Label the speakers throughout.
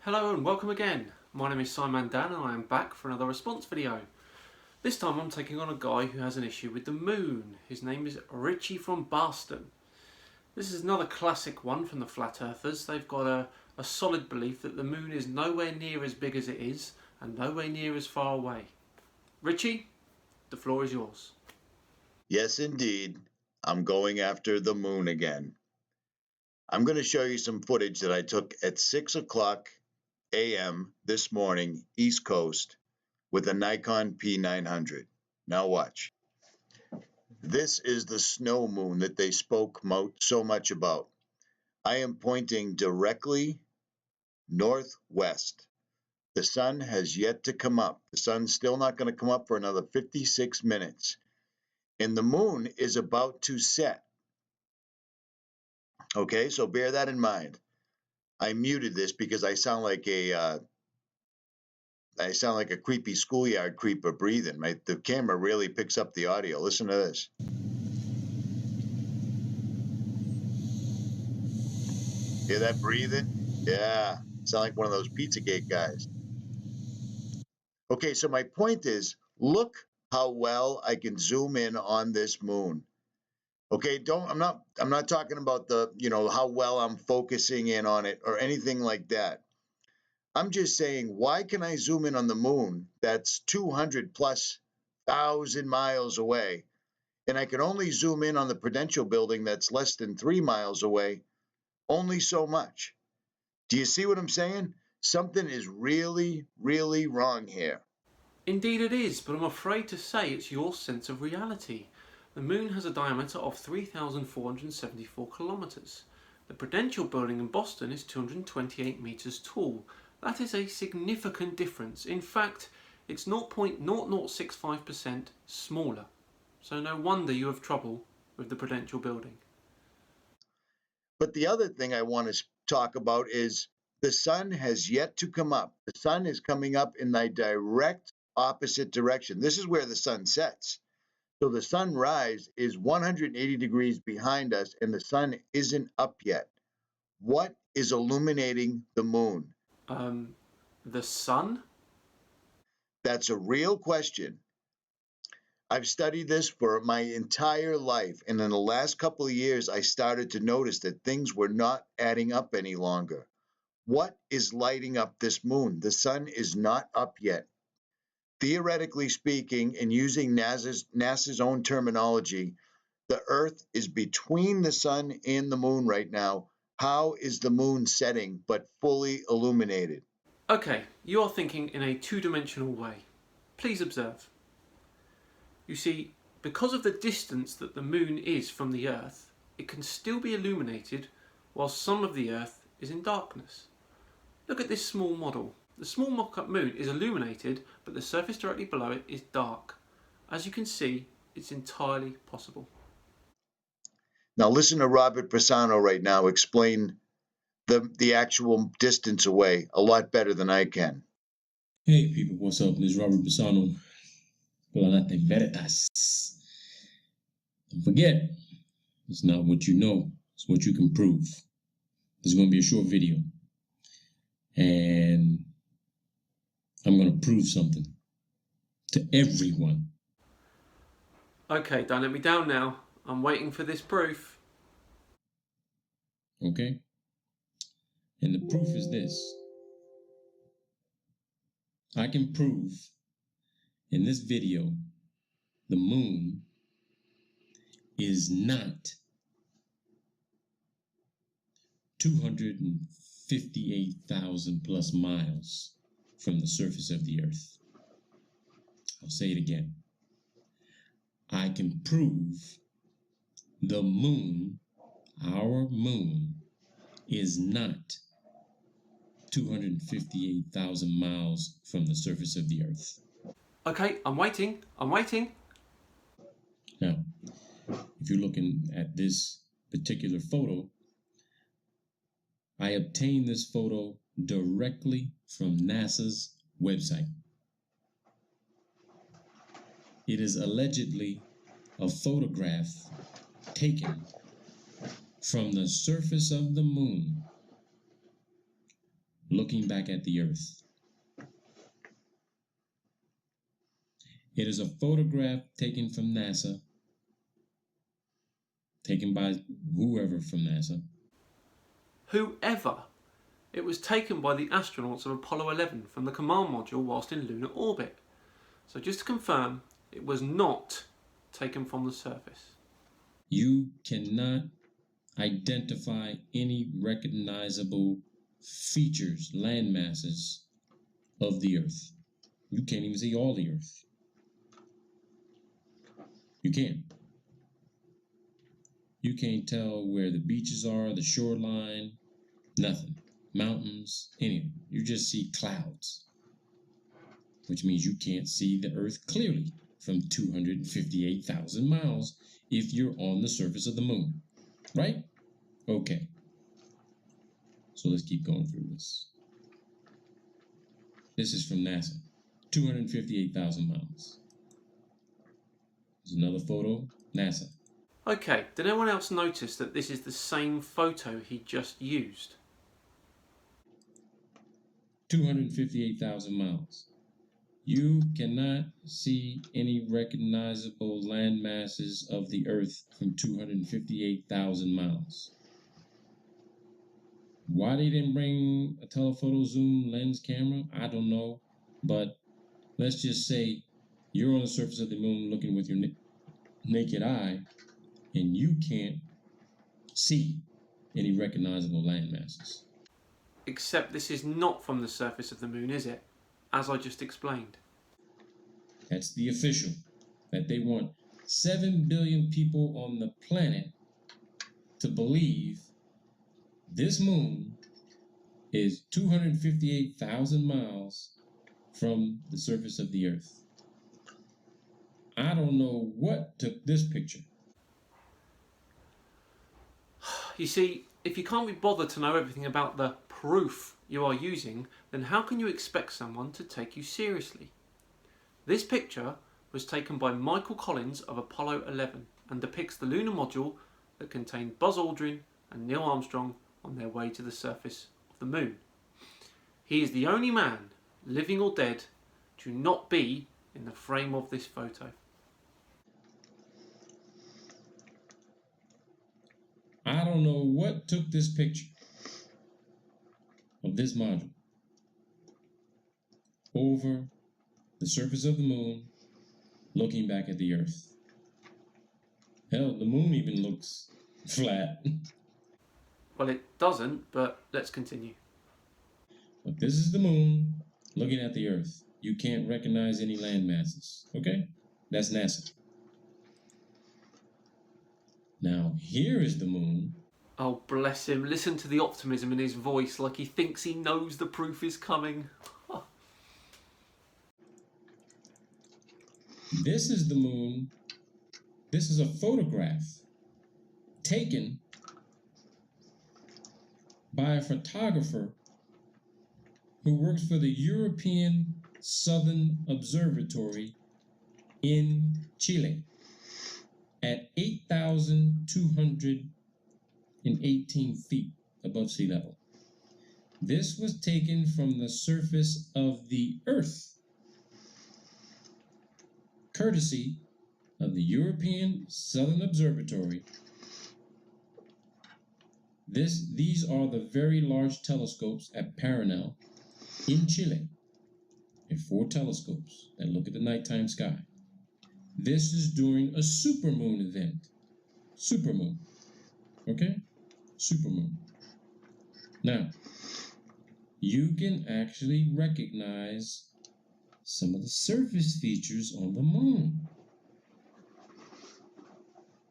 Speaker 1: Hello and welcome again. My name is Simon Dan and I am back for another response video. This time I'm taking on a guy who has an issue with the moon. His name is Richie from Boston. This is another classic one from the Flat Earthers. They've got a solid belief that the moon is nowhere near as big as it is and nowhere near as far away. Richie, the floor is yours.
Speaker 2: Yes, indeed. I'm going after the moon again. I'm going to show you some footage that I took at 6 o'clock a.m. this morning, East Coast, with a Nikon P900. Now watch. This is the snow moon that they spoke so much about. I am pointing directly northwest. The sun has yet to come up. The sun's still not going to come up for another 56 minutes. And the moon is about to set. Okay, so bear that in mind. I muted this because I sound like a creepy schoolyard creeper breathing. The camera really picks up the audio. Listen to this. Hear that breathing? Yeah, sound like one of those Pizzagate guys. Okay, so my point is, look how well I can zoom in on this moon. Okay, I'm not talking about how well I'm focusing in on it or anything like that. I'm just saying, why can I zoom in on the moon that's 200 plus thousand miles away, and I can only zoom in on the Prudential building that's less than 3 miles away, only so much? Do you see what I'm saying? Something is really, really wrong here.
Speaker 1: Indeed it is, but I'm afraid to say it's your sense of reality. The moon has a diameter of 3,474 kilometres. The Prudential building in Boston is 228 metres tall. That is a significant difference. In fact, it's 0.0065% smaller. So no wonder you have trouble with the Prudential building.
Speaker 2: But the other thing I want to talk about is the sun has yet to come up. The sun is coming up in the direct opposite direction. This is where the sun sets. So the sunrise is 180 degrees behind us, and the sun isn't up yet. What is illuminating the moon?
Speaker 1: The sun?
Speaker 2: That's a real question. I've studied this for my entire life, and in the last couple of years, I started to notice that things were not adding up any longer. What is lighting up this moon? The sun is not up yet. Theoretically speaking, and using NASA's own terminology, the Earth is between the sun and the moon right now. How is the moon setting but fully illuminated?
Speaker 1: Okay, you are thinking in a two-dimensional way. Please observe. You see, because of the distance that the moon is from the Earth, it can still be illuminated while some of the Earth is in darkness. Look at this small model. The small mock-up moon is illuminated, but the surface directly below it is dark. As you can see, it's entirely possible.
Speaker 2: Now listen to Robert Pisano right now explain the actual distance away a lot better than I can.
Speaker 3: Hey people, what's up? This is Robert Pisano. Planete Veritas. Don't forget, it's not what you know, it's what you can prove. This is going to be a short video. And I'm going to prove something to everyone.
Speaker 1: Okay, don't let me down now. I'm waiting for this proof.
Speaker 3: Okay? And the proof is this. I can prove in this video the moon is not 258,000 plus miles from the surface of the earth. I'll say it again. I can prove the moon, our moon, is not 258,000 miles from the surface of the earth.
Speaker 1: Okay, I'm waiting.
Speaker 3: Now, if you're looking at this particular photo, I obtained this photo directly from NASA's website. It is allegedly a photograph taken from the surface of the moon looking back at the Earth. It is a photograph taken from NASA, taken by whoever from NASA.
Speaker 1: Whoever? It was taken by the astronauts of Apollo 11 from the command module whilst in lunar orbit. So just to confirm, it was not taken from the surface.
Speaker 3: You cannot identify any recognizable features, land masses of the Earth. You can't even see all the Earth. You can't. You can't tell where the beaches are, the shoreline, nothing. Mountains, anything. You just see clouds, which means you can't see the Earth clearly from 258,000 miles if you're on the surface of the moon, right? Okay. So let's keep going through this. This is from NASA, 258,000 miles. There's another photo, NASA.
Speaker 1: Okay, did anyone else notice that this is the same photo he just used?
Speaker 3: 258,000 miles. You cannot see any recognizable land masses of the Earth from 258,000 miles. Why they didn't bring a telephoto zoom lens camera, I don't know. But let's just say you're on the surface of the moon looking with your naked eye, and you can't see any recognizable land masses.
Speaker 1: Except this is not from the surface of the moon, is it? As I just explained.
Speaker 3: That's the official, that they want 7 billion people on the planet to believe this moon is 258,000 miles from the surface of the Earth. I don't know what took this picture.
Speaker 1: You see, if you can't be bothered to know everything about the proof you are using, then how can you expect someone to take you seriously? This picture was taken by Michael Collins of Apollo 11 and depicts the lunar module that contained Buzz Aldrin and Neil Armstrong on their way to the surface of the moon. He is the only man, living or dead, to not be in the frame of this photo.
Speaker 3: I don't know what took this picture of this module over the surface of the moon, looking back at the Earth. Hell, the moon even looks flat.
Speaker 1: Well, it doesn't, but let's continue.
Speaker 3: But this is the moon looking at the Earth. You can't recognize any land masses, okay? That's NASA. Now, here is the moon.
Speaker 1: Oh, bless him. Listen to the optimism in his voice, like he thinks he knows the proof is coming.
Speaker 3: This is the moon. This is a photograph taken by a photographer who works for the European Southern Observatory in Chile at 8,218 feet above sea level. This was taken from the surface of the Earth, courtesy of the European Southern Observatory. These are the very large telescopes at Paranal in Chile. There are 4 telescopes that look at the nighttime sky. This is during a supermoon event. Supermoon. Okay? Supermoon. Now, you can actually recognize some of the surface features on the moon.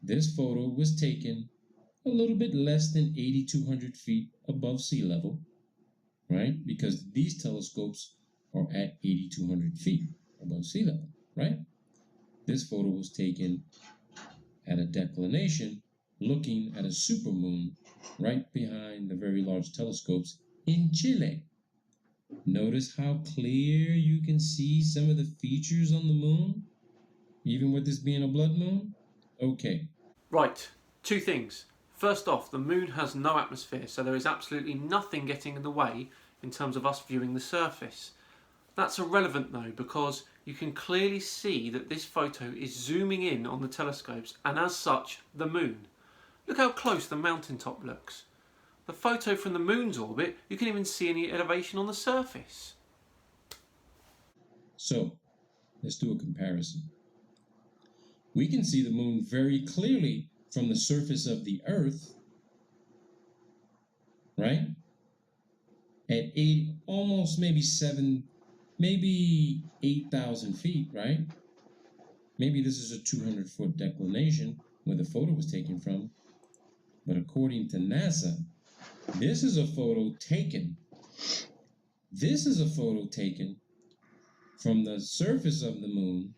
Speaker 3: This photo was taken a little bit less than 8,200 feet above sea level, right? Because these telescopes are at 8,200 feet above sea level, right? This photo was taken at a declination looking at a supermoon right behind the very large telescopes in Chile. Notice how clear you can see some of the features on the moon, even with this being a blood moon? Okay.
Speaker 1: Right, 2 things. First off, the moon has no atmosphere, so there is absolutely nothing getting in the way in terms of us viewing the surface. That's irrelevant though, because you can clearly see that this photo is zooming in on the telescopes and as such the moon. Look how close the mountaintop looks. The photo from the moon's orbit, you can even see any elevation on the surface.
Speaker 3: So, let's do a comparison. We can see the moon very clearly from the surface of the Earth, right? At almost maybe 8,000 feet, right? Maybe this is a 200-foot declination where the photo was taken from. But according to NASA, this is a photo taken from the surface of the moon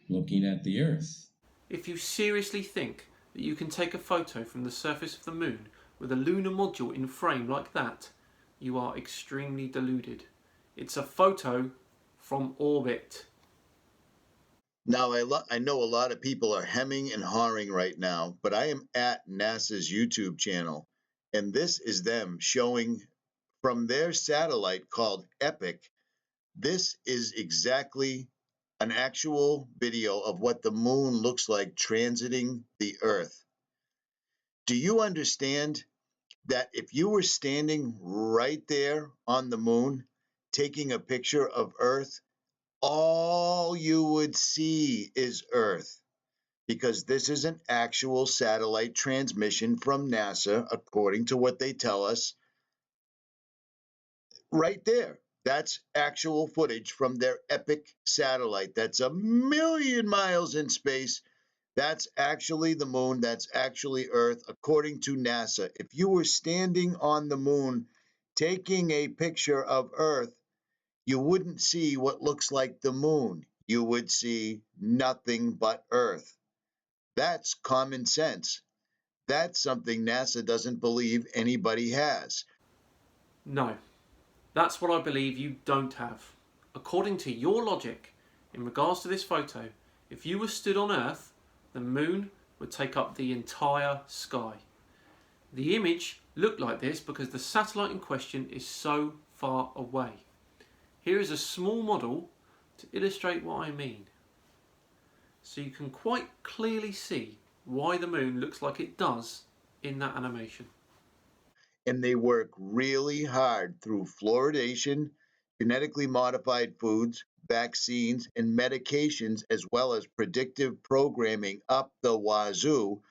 Speaker 3: looking at the Earth.
Speaker 1: If you seriously think that you can take a photo from the surface of the moon with a lunar module in frame like that, you are extremely deluded. It's a photo from orbit.
Speaker 2: Now, I know a lot of people are hemming and hawing right now, but I am at NASA's YouTube channel, and this is them showing from their satellite called EPIC. This is exactly an actual video of what the moon looks like transiting the Earth. Do you understand that if you were standing right there on the moon, taking a picture of Earth, all you would see is Earth? Because this is an actual satellite transmission from NASA, according to what they tell us. Right there. That's actual footage from their EPIC satellite. That's 1,000,000 miles in space. That's actually the moon. That's actually Earth, according to NASA. If you were standing on the moon taking a picture of Earth, you wouldn't see what looks like the moon. You would see nothing but Earth. That's common sense. That's something NASA doesn't believe anybody has.
Speaker 1: No, that's what I believe you don't have. According to your logic, in regards to this photo, if you were stood on Earth, the moon would take up the entire sky. The image looked like this because the satellite in question is so far away. Here is a small model to illustrate what I mean. So you can quite clearly see why the moon looks like it does in that animation.
Speaker 2: And they work really hard through fluoridation, genetically modified foods, vaccines, and medications, as well as predictive programming up the wazoo.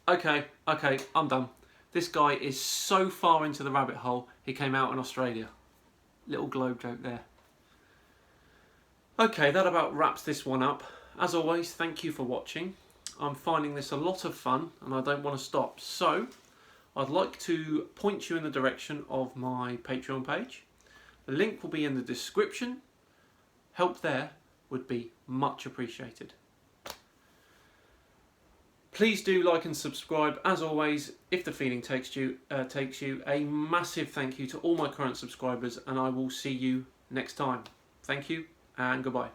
Speaker 1: Okay, I'm done. This guy is so far into the rabbit hole, he came out in Australia. Little globe joke there. Okay, that about wraps this one up. As always, thank you for watching. I'm finding this a lot of fun and I don't want to stop. So, I'd like to point you in the direction of my Patreon page. The link will be in the description. Help there would be much appreciated. Please do like and subscribe. As always, if the feeling takes you, a massive thank you to all my current subscribers, and I will see you next time. Thank you and goodbye.